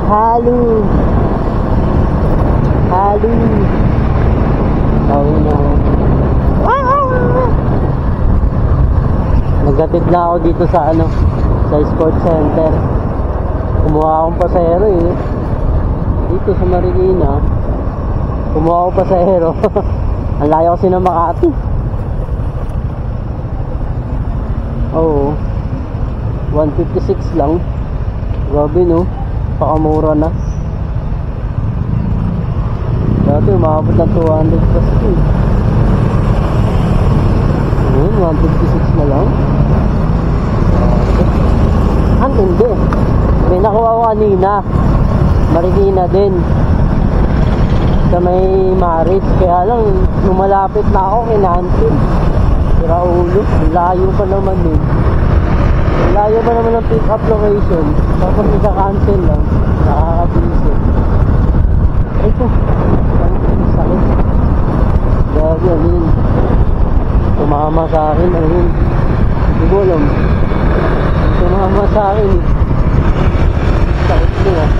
Halo. Halo. Tawin na. Naghatid na ako dito sa ano, sa sports center. Kumuha akong pasahero eh. Dito sa Marikina. Kumuha akong pasahero. Ang layo kasi ng Makati. Oo. 156 lang. Grabe no. Pakamura na. Dati umabot ng 200 plus eh. Ngayon 156 na lang. Ang hindi. May nakuha ko kanina. Marikina din. Sa may Maris. Kaya lang lumalapit na ako kinantin. Sira ulo. Layo pa naman eh. Layo pa naman ang pick up location. Tapos isa-cancel lang. Nakakabisi. Ito. Sakit. Grabe ano yun. Tumama sa akin. Ano yun. Hindi ko alam. Tumama sa akin eh. Sakit nyo ah.